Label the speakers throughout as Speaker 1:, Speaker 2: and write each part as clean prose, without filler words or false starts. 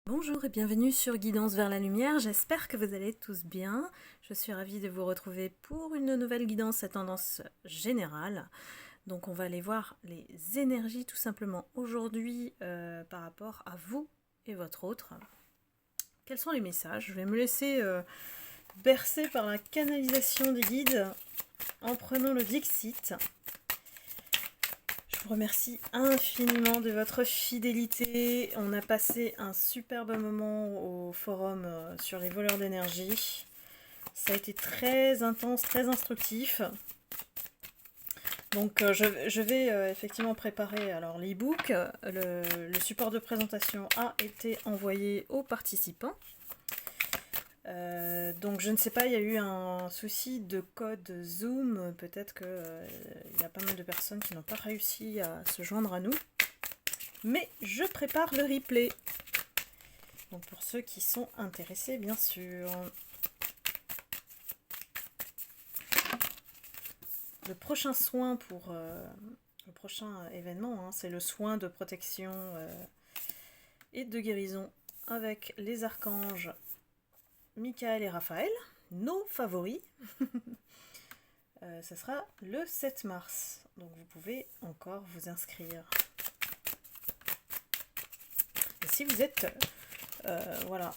Speaker 1: Bonjour et bienvenue sur Guidance vers la lumière, j'espère que vous allez tous bien. Je suis ravie de vous retrouver pour une nouvelle guidance à tendance générale. Donc on va aller voir les énergies tout simplement aujourd'hui par rapport à vous et votre autre. Quels sont les messages? Je vais me laisser bercer par la canalisation des guides en prenant le Dixit. Je vous remercie infiniment de votre fidélité. On a passé un superbe moment au forum sur les voleurs d'énergie. Ça a été très intense, très instructif. Donc je vais effectivement préparer alors l'e-book. Le support de présentation a été envoyé aux participants. Donc je ne sais pas, il y a eu un souci de code Zoom, peut-être qu'il y a pas mal de personnes qui n'ont pas réussi à se joindre à nous. Mais je prépare le replay. Donc pour ceux qui sont intéressés, bien sûr. Le prochain soin pour le prochain événement, c'est le soin de protection et de guérison avec les archanges Michael et Raphaël, nos favoris. Ça sera le 7 mars, donc vous pouvez encore vous inscrire. Et si vous êtes voilà,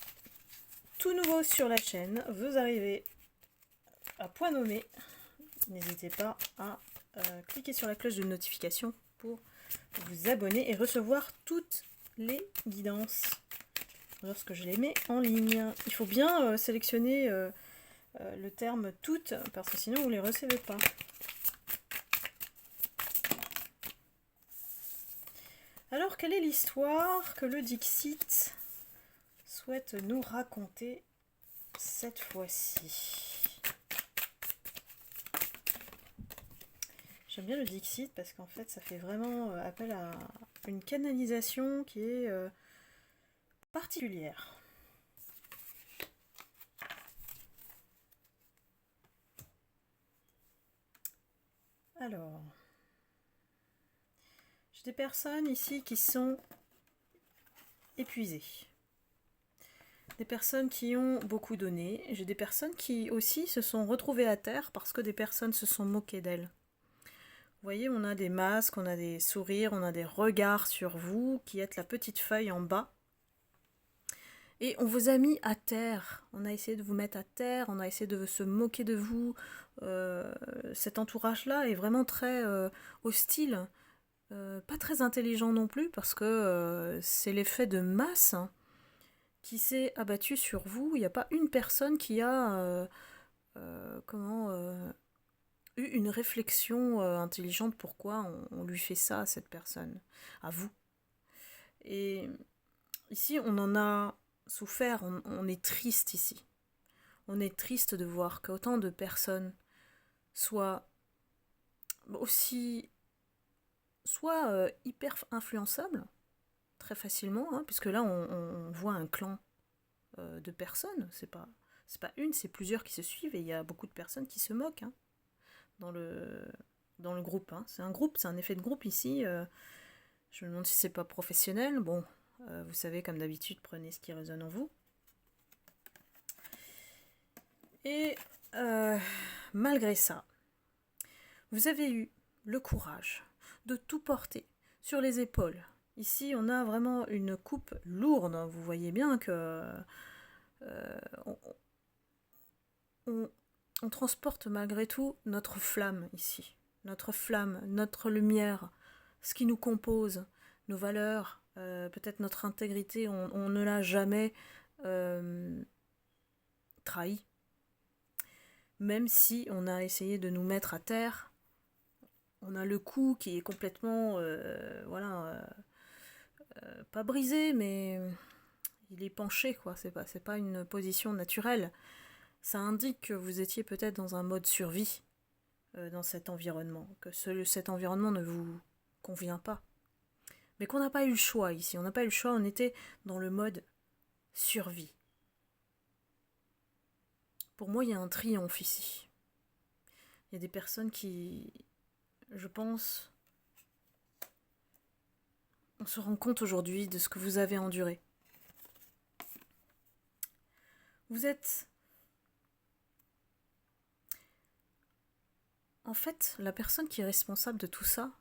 Speaker 1: tout nouveau sur la chaîne, vous arrivez à point nommé, n'hésitez pas à cliquer sur la cloche de notification pour vous abonner et recevoir toutes les guidances lorsque je les mets en ligne. Il faut bien sélectionner le terme toutes, parce que sinon vous ne les recevez pas. Alors, quelle est l'histoire que le Dixit souhaite nous raconter cette fois-ci? J'aime bien le Dixit parce qu'en fait, ça fait vraiment appel à une canalisation qui est particulière. Alors, j'ai des personnes ici qui sont épuisées. Des personnes qui ont beaucoup donné. J'ai des personnes qui aussi se sont retrouvées à terre parce que des personnes se sont moquées d'elles. Vous voyez, on a des masques, on a des sourires, on a des regards sur vous qui êtes la petite feuille en bas. Et on vous a mis à terre. On a essayé de vous mettre à terre, on a essayé de se moquer de vous. Cet entourage-là est vraiment très hostile. Pas très intelligent non plus parce que c'est l'effet de masse qui s'est abattu sur vous. Il n'y a pas une personne qui a eu une réflexion intelligente pourquoi on lui fait ça à cette personne, à vous. Et ici, on en a souffert, on est triste ici. On est triste de voir qu'autant de personnes soient aussi soit hyper influençables, très facilement, puisque là on voit un clan de personnes, c'est pas une, c'est plusieurs qui se suivent et il y a beaucoup de personnes qui se moquent dans le groupe. C'est un groupe, c'est un effet de groupe ici. Je me demande si c'est pas professionnel. Bon, vous savez, comme d'habitude, prenez ce qui résonne en vous. Et malgré ça, vous avez eu le courage de tout porter sur les épaules. Ici, on a vraiment une coupe lourde. Vous voyez bien que on transporte malgré tout notre flamme ici. Notre flamme, notre lumière, ce qui nous compose, nos valeurs, peut-être notre intégrité, on ne l'a jamais trahi. Même si on a essayé de nous mettre à terre, on a le cou qui est complètement, pas brisé, mais il est penché, quoi. C'est pas une position naturelle. Ça indique que vous étiez peut-être dans un mode survie dans cet environnement, que cet environnement ne vous convient pas. Mais qu'on n'a pas eu le choix ici, on n'a pas eu le choix, on était dans le mode survie. Pour moi, il y a un triomphe ici. Il y a des personnes qui, je pense, on se rend compte aujourd'hui de ce que vous avez enduré. Vous êtes... En fait, la personne qui est responsable de tout ça,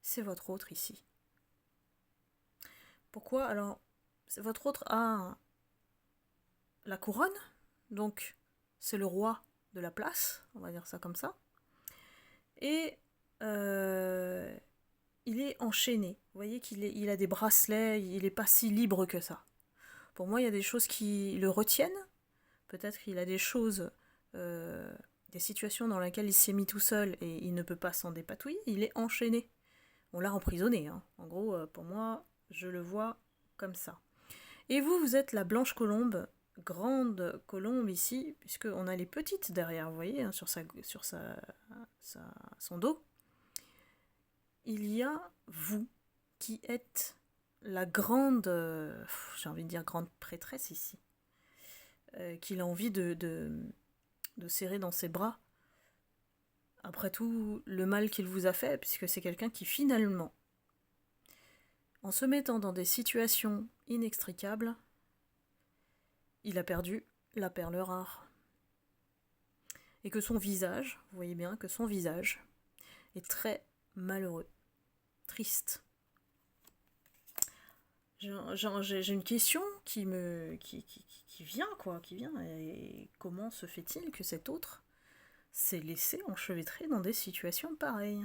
Speaker 1: c'est votre autre ici. Pourquoi? Alors, votre autre a la couronne, donc c'est le roi de la place, on va dire ça comme ça. Et il est enchaîné. Vous voyez qu'il a des bracelets, il n'est pas si libre que ça. Pour moi, il y a des choses qui le retiennent. Peut-être qu'il a des choses, des situations dans lesquelles il s'est mis tout seul et il ne peut pas s'en dépatouiller. Il est enchaîné. On l'a emprisonné. Hein. En gros, pour moi, je le vois comme ça. Et vous, vous êtes la blanche colombe, grande colombe ici, puisqu'on a les petites derrière, vous voyez, hein, sur son dos. Il y a vous, qui êtes la grande, j'ai envie de dire grande prêtresse ici, qu'il a envie de serrer dans ses bras. Après tout, le mal qu'il vous a fait, puisque c'est quelqu'un qui finalement, en se mettant dans des situations inextricables, il a perdu la perle rare. Et que son visage, vous voyez bien que son visage est très malheureux, triste. J'ai une question qui vient, quoi, qui vient. Et comment se fait-il que cet autre s'est laissé enchevêtrer dans des situations pareilles?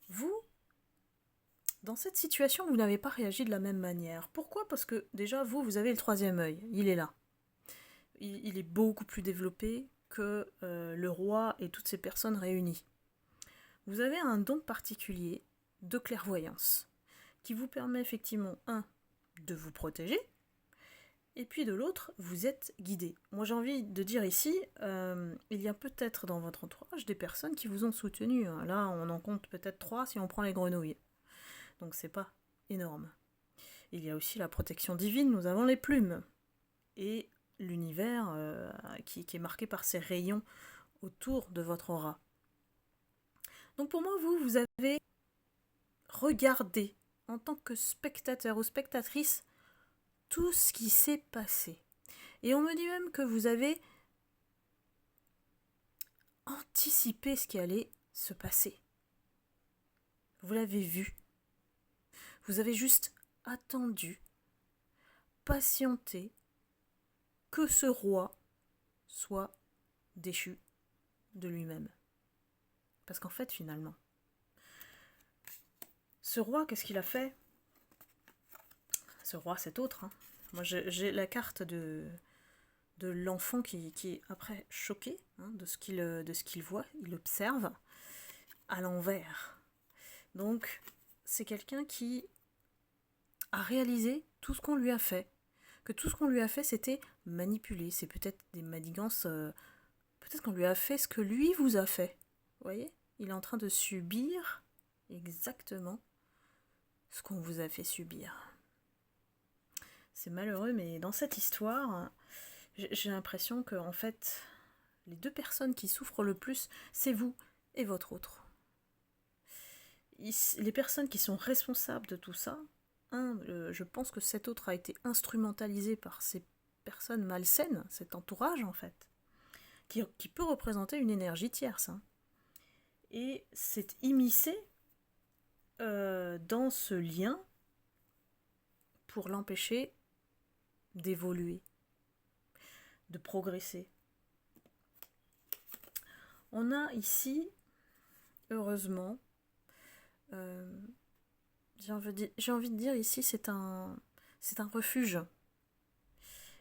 Speaker 1: Vous, dans cette situation, vous n'avez pas réagi de la même manière. Pourquoi? Parce que déjà, vous avez le troisième œil. Il est là. Il est beaucoup plus développé que le roi et toutes ces personnes réunies. Vous avez un don particulier de clairvoyance qui vous permet effectivement, de vous protéger, et puis de l'autre, vous êtes guidé. Moi j'ai envie de dire ici, il y a peut-être dans votre entourage des personnes qui vous ont soutenu. Là, on en compte peut-être 3 si on prend les grenouilles. Donc c'est pas énorme. Il y a aussi la protection divine, nous avons les plumes. Et l'univers qui est marqué par ces rayons autour de votre aura. Donc pour moi, vous avez regardé en tant que spectateur ou spectatrice tout ce qui s'est passé. Et on me dit même que vous avez anticipé ce qui allait se passer. Vous l'avez vu. Vous avez juste attendu, patienté, que ce roi soit déchu de lui-même. Parce qu'en fait, finalement, ce roi, qu'est-ce qu'il a fait? Ce roi, cet autre. Hein. Moi, j'ai la carte de l'enfant qui est après choqué de ce qu'il voit. Il observe à l'envers. Donc, c'est quelqu'un qui a réalisé tout ce qu'on lui a fait. Que tout ce qu'on lui a fait, c'était manipuler. C'est peut-être des manigances. Peut-être qu'on lui a fait ce que lui vous a fait. Vous voyez? Il est en train de subir exactement ce qu'on vous a fait subir. C'est malheureux, mais dans cette histoire, j'ai l'impression que, en fait, les deux personnes qui souffrent le plus, c'est vous et votre autre. Les personnes qui sont responsables de tout ça, je pense que cet autre a été instrumentalisé par ces personnes malsaines, cet entourage en fait, qui peut représenter une énergie tierce. Hein. Et c'est immiscé dans ce lien pour l'empêcher d'évoluer, de progresser. On a ici, heureusement, j'ai envie de dire ici, c'est un refuge.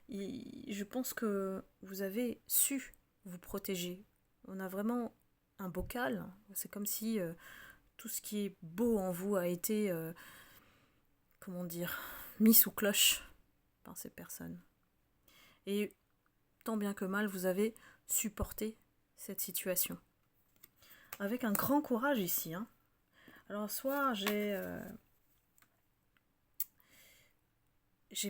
Speaker 1: Je pense que vous avez su vous protéger. On a vraiment un bocal. C'est comme si tout ce qui est beau en vous a été, mis sous cloche par ces personnes. Et tant bien que mal, vous avez supporté cette situation. Avec un grand courage ici. Hein. Alors, soit j'ai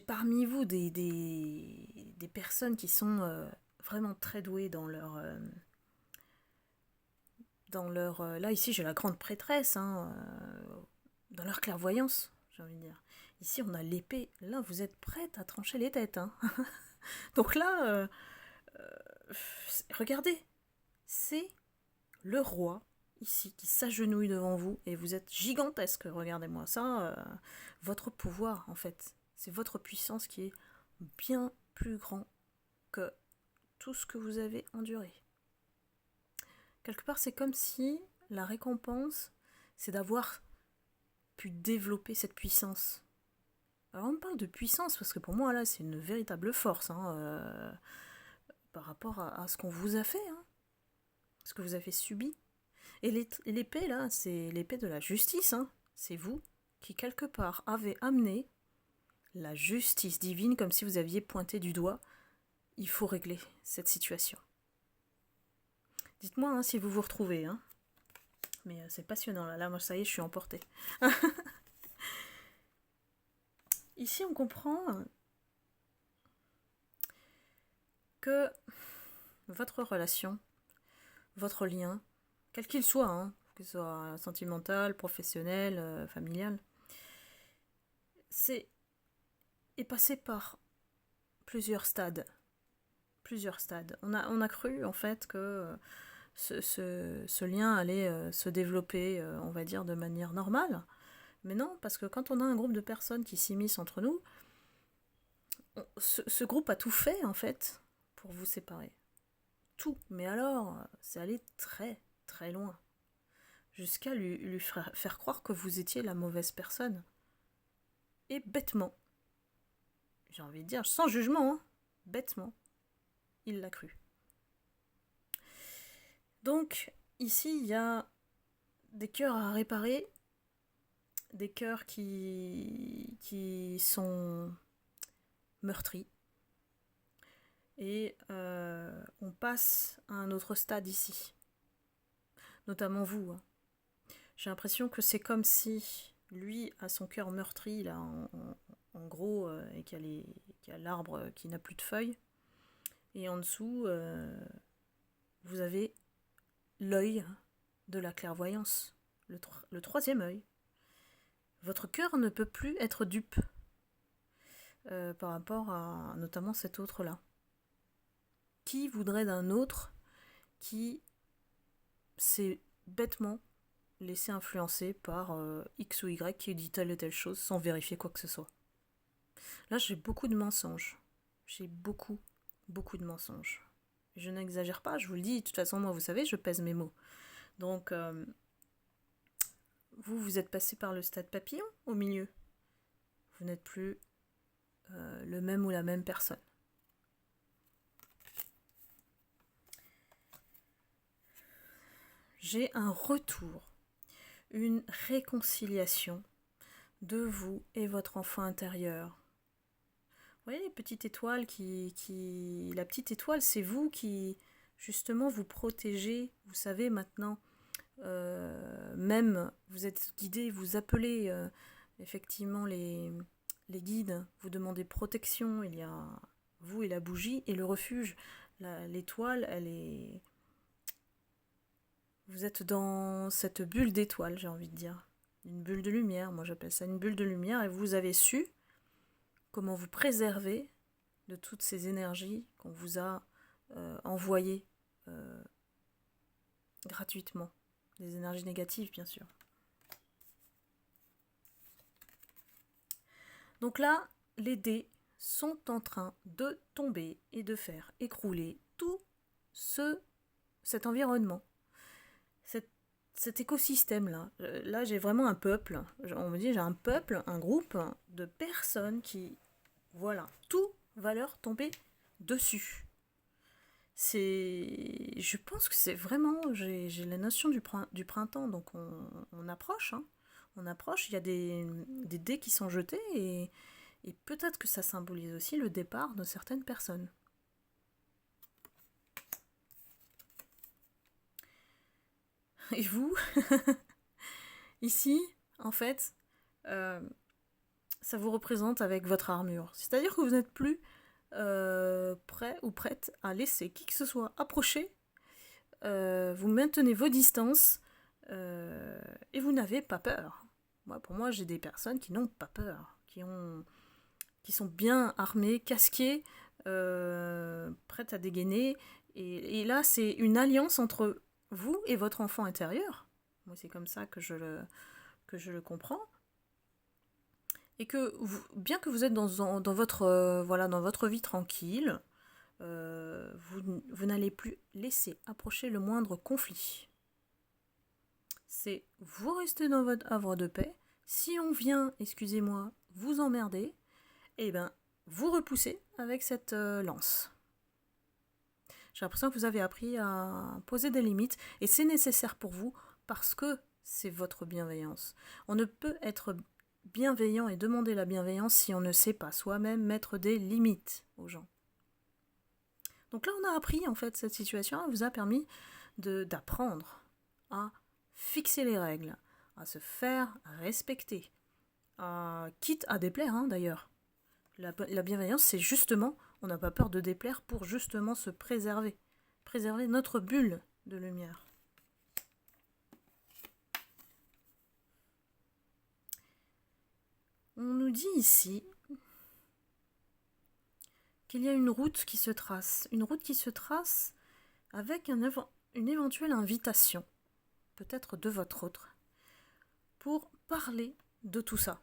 Speaker 1: parmi vous des personnes qui sont vraiment très douées dans leur... là, ici, j'ai la grande prêtresse, dans leur clairvoyance, j'ai envie de dire. Ici, on a l'épée. Là, vous êtes prête à trancher les têtes. Hein. Donc là, regardez, c'est le roi, ici, qui s'agenouille devant vous, et vous êtes gigantesque, regardez-moi ça. Votre pouvoir, en fait, c'est votre puissance qui est bien plus grand que tout ce que vous avez enduré. Quelque part, c'est comme si la récompense, c'est d'avoir pu développer cette puissance. Alors on parle de puissance, parce que pour moi, là, c'est une véritable force, par rapport à ce qu'on vous a fait, ce que vous avez subi. Et l'épée, là, c'est l'épée de la justice, C'est vous qui, quelque part, avez amené la justice divine, comme si vous aviez pointé du doigt. Il faut régler cette situation. Dites-moi si vous vous retrouvez, Mais c'est passionnant, là, moi, ça y est, je suis emportée. Ici, on comprend que votre relation, votre lien, quel qu'il soit, que ce soit sentimental, professionnel, familial, est passé par plusieurs stades. On a cru, en fait, que ce lien allait se développer, on va dire, de manière normale. Mais non, parce que quand on a un groupe de personnes qui s'immiscent entre nous, ce groupe a tout fait, en fait, pour vous séparer. Tout. Mais alors, c'est allé très, très loin. Jusqu'à lui faire croire que vous étiez la mauvaise personne. Et bêtement, j'ai envie de dire, sans jugement, bêtement, il l'a cru. Donc, ici, il y a des cœurs à réparer, des cœurs qui sont meurtris. Et on passe à un autre stade ici. Notamment vous. J'ai l'impression que c'est comme si lui a son cœur meurtri, là, en gros, et qu'il y a l'arbre qui n'a plus de feuilles. Et en dessous, vous avez l'œil de la clairvoyance, le troisième œil. Votre cœur ne peut plus être dupe par rapport à notamment cet autre-là. Qui voudrait d'un autre qui s'est bêtement laissé influencer par X ou Y qui dit telle et telle chose sans vérifier quoi que ce soit. Là, j'ai beaucoup de mensonges. J'ai beaucoup de mensonges. Je n'exagère pas, je vous le dis. De toute façon, moi, vous savez, je pèse mes mots. Donc, vous êtes passé par le stade papillon au milieu. Vous n'êtes plus le même ou la même personne. J'ai un retour, une réconciliation de vous et votre enfant intérieur. Vous voyez les petites étoiles La petite étoile, c'est vous qui, justement, vous protégez. Vous savez maintenant, même, vous êtes guidé, vous appelez effectivement les guides, vous demandez protection. Il y a vous et la bougie et le refuge. L'étoile, elle est... Vous êtes dans cette bulle d'étoiles, j'ai envie de dire. Une bulle de lumière, moi j'appelle ça une bulle de lumière. Et vous avez su comment vous préserver de toutes ces énergies qu'on vous a envoyées gratuitement. Des énergies négatives, bien sûr. Donc là, les dés sont en train de tomber et de faire écrouler tout cet environnement. Cet écosystème-là. Là, j'ai vraiment un peuple. On me dit, j'ai un peuple, un groupe de personnes qui... Voilà, tout va leur tomber dessus. Je pense que c'est vraiment... J'ai la notion du printemps, donc on approche. On approche, il y a des dés qui sont jetés et peut-être que ça symbolise aussi le départ de certaines personnes. Et vous, ici, en fait, ça vous représente avec votre armure. C'est-à-dire que vous n'êtes plus prêt ou prête à laisser qui que ce soit approcher. Vous maintenez vos distances et vous n'avez pas peur. Pour moi, j'ai des personnes qui n'ont pas peur, qui sont bien armées, casquées, prêtes à dégainer. Et là, c'est une alliance entre vous et votre enfant intérieur. Moi, c'est comme ça que je le comprends. Et que bien que vous êtes dans votre vie tranquille, vous n'allez plus laisser approcher le moindre conflit. C'est vous restez dans votre havre de paix. Si on vient, excusez-moi, vous emmerder, eh ben, vous repoussez avec cette lance. J'ai l'impression que vous avez appris à poser des limites et c'est nécessaire pour vous parce que c'est votre bienveillance. On ne peut être bienveillant et demander la bienveillance si on ne sait pas soi-même mettre des limites aux gens. Donc là, on a appris, en fait, cette situation, elle vous a permis d'apprendre à fixer les règles, à se faire respecter, quitte à déplaire, d'ailleurs. La bienveillance, c'est justement, on n'a pas peur de déplaire pour justement se préserver notre bulle de lumière. On nous dit ici qu'il y a une route qui se trace avec une éventuelle invitation, peut-être de votre autre, pour parler de tout ça,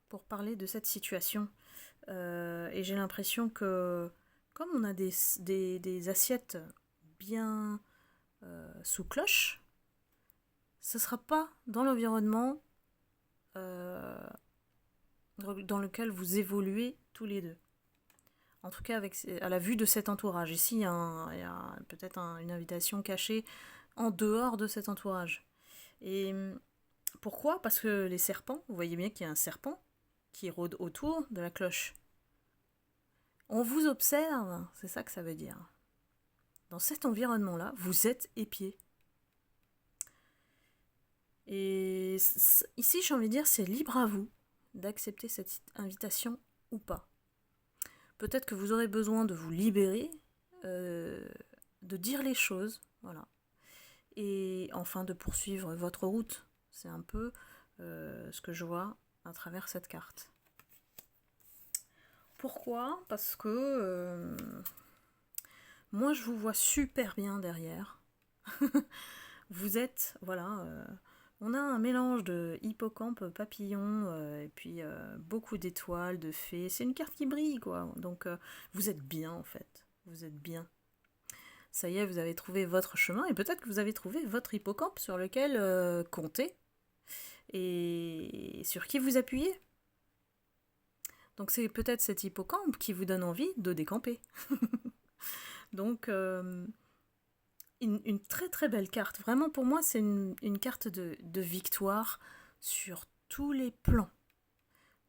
Speaker 1: pour parler de cette situation. Et j'ai l'impression que, comme on a des assiettes bien sous cloche, ce ne sera pas dans l'environnement dans lequel vous évoluez tous les deux. En tout cas, à la vue de cet entourage. Ici, il y a peut-être une invitation cachée en dehors de cet entourage. Et pourquoi ? Parce que les serpents, vous voyez bien qu'il y a un serpent qui rôde autour de la cloche. On vous observe, c'est ça que ça veut dire. Dans cet environnement-là, vous êtes épié. Et ici, j'ai envie de dire, c'est libre à vous d'accepter cette invitation ou pas. Peut-être que vous aurez besoin de vous libérer, de dire les choses, voilà. Et enfin de poursuivre votre route. C'est un peu ce que je vois à travers cette carte. Pourquoi ? Parce que moi je vous vois super bien derrière. Vous êtes, voilà, on a un mélange de hippocampe, papillon, et puis beaucoup d'étoiles, de fées. C'est une carte qui brille, quoi. Donc vous êtes bien, en fait. Vous êtes bien. Ça y est, vous avez trouvé votre chemin, et peut-être que vous avez trouvé votre hippocampe sur lequel compter, et sur qui vous appuyez. Donc c'est peut-être cet hippocampe qui vous donne envie de décamper. Donc une très très belle carte. Vraiment pour moi c'est une carte de victoire sur tous les plans.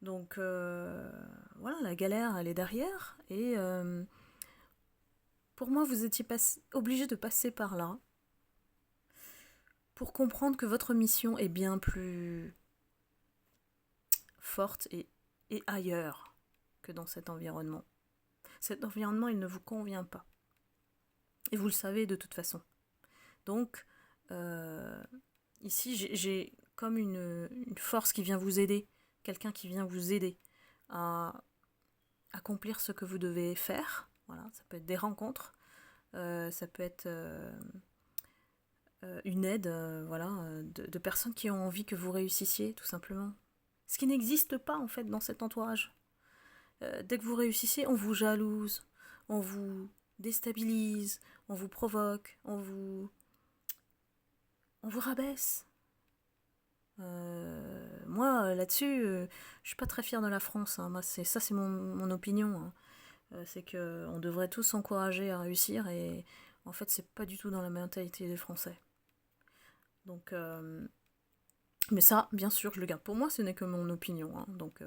Speaker 1: Donc voilà, la galère elle est derrière et pour moi vous étiez obligé de passer par là pour comprendre que votre mission est bien plus forte et ailleurs que dans cet environnement. Cet environnement il ne vous convient pas. Et vous le savez de toute façon. Donc, ici, j'ai comme une force qui vient vous aider, quelqu'un qui vient vous aider à accomplir ce que vous devez faire. Voilà, ça peut être des rencontres, ça peut être une aide voilà, de personnes qui ont envie que vous réussissiez, tout simplement. Ce qui n'existe pas, en fait, dans cet entourage. Dès que vous réussissez, on vous jalouse, on vous déstabilise, on vous provoque, on vous rabaisse. Moi, là-dessus, je suis pas très fière de la France. Moi, c'est mon opinion. C'est qu'on devrait tous s'encourager à réussir et en fait, c'est pas du tout dans la mentalité des Français. Donc, mais ça, bien sûr, je le garde pour moi. Ce n'est que mon opinion. Donc,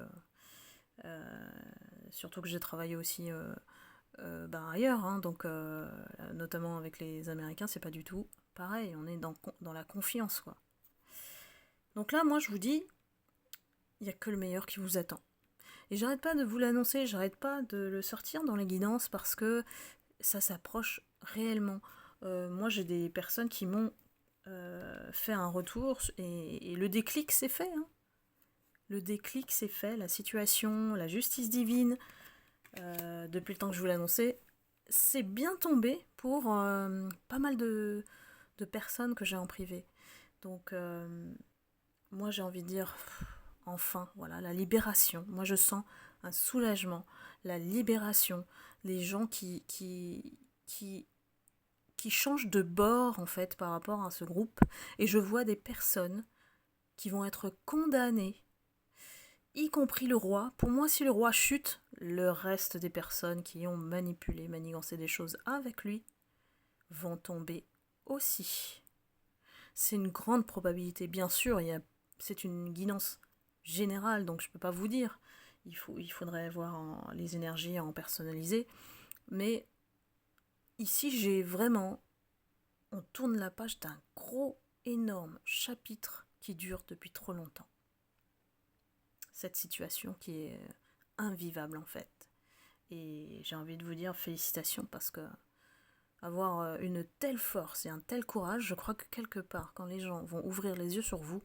Speaker 1: surtout que j'ai travaillé aussi ailleurs, donc notamment avec les Américains, c'est pas du tout pareil, on est dans la confiance, quoi. Donc là, moi, je vous dis, il n'y a que le meilleur qui vous attend. Et j'arrête pas de vous l'annoncer, j'arrête pas de le sortir dans les guidances parce que ça s'approche réellement. Moi, j'ai des personnes qui m'ont fait un retour et le déclic, c'est fait. le déclic s'est fait, la situation, la justice divine, depuis le temps que je vous l'annonçais, c'est bien tombé pour pas mal de personnes que j'ai en privé. Donc, moi j'ai envie de dire, enfin, voilà, la libération. Moi je sens un soulagement, la libération, les gens qui changent de bord en fait par rapport à ce groupe. Et je vois des personnes qui vont être condamnées, y compris le roi. Pour moi, si le roi chute, le reste des personnes qui ont manipulé, manigancé des choses avec lui vont tomber aussi. C'est une grande probabilité, bien sûr, c'est une guidance générale, donc je ne peux pas vous dire. Il faudrait voir les énergies en personnalisé. Mais ici, on tourne la page d'un gros, énorme chapitre qui dure depuis trop longtemps. Cette situation qui est invivable en fait. Et j'ai envie de vous dire félicitations parce que avoir une telle force et un tel courage, je crois que quelque part, quand les gens vont ouvrir les yeux sur vous,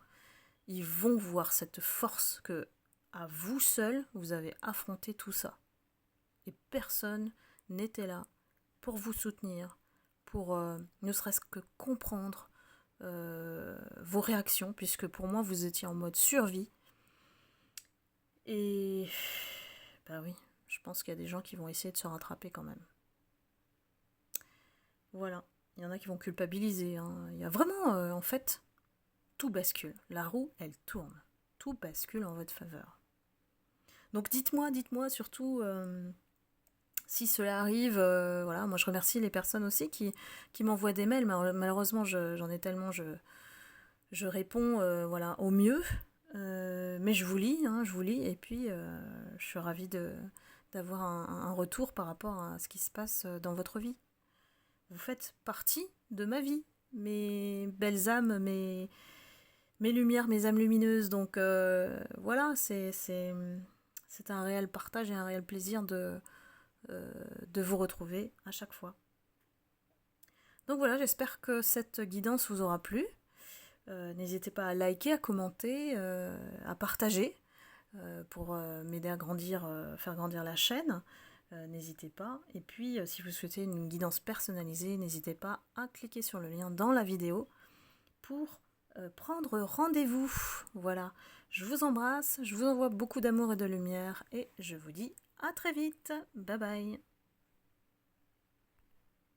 Speaker 1: ils vont voir cette force que, à vous seul, vous avez affronté tout ça. Et personne n'était là pour vous soutenir, pour ne serait-ce que comprendre vos réactions, puisque pour moi, vous étiez en mode survie. Et ben oui, je pense qu'il y a des gens qui vont essayer de se rattraper quand même. Voilà, il y en a qui vont culpabiliser. Il y a vraiment, en fait, tout bascule. La roue, elle tourne. Tout bascule en votre faveur. Donc dites-moi surtout si cela arrive. Voilà, moi je remercie les personnes aussi qui m'envoient des mails. Malheureusement, j'en ai tellement, je réponds voilà, au mieux. Mais je vous lis, et puis je suis ravie d'avoir un retour par rapport à ce qui se passe dans votre vie. Vous faites partie de ma vie, mes belles âmes, mes lumières, mes âmes lumineuses. Donc voilà, c'est un réel partage et un réel plaisir de vous retrouver à chaque fois. Donc voilà, j'espère que cette guidance vous aura plu. N'hésitez pas à liker, à commenter, à partager pour m'aider à faire grandir la chaîne. N'hésitez pas. Et puis, si vous souhaitez une guidance personnalisée, n'hésitez pas à cliquer sur le lien dans la vidéo pour prendre rendez-vous. Voilà, je vous embrasse, je vous envoie beaucoup d'amour et de lumière et je vous dis à très vite. Bye bye.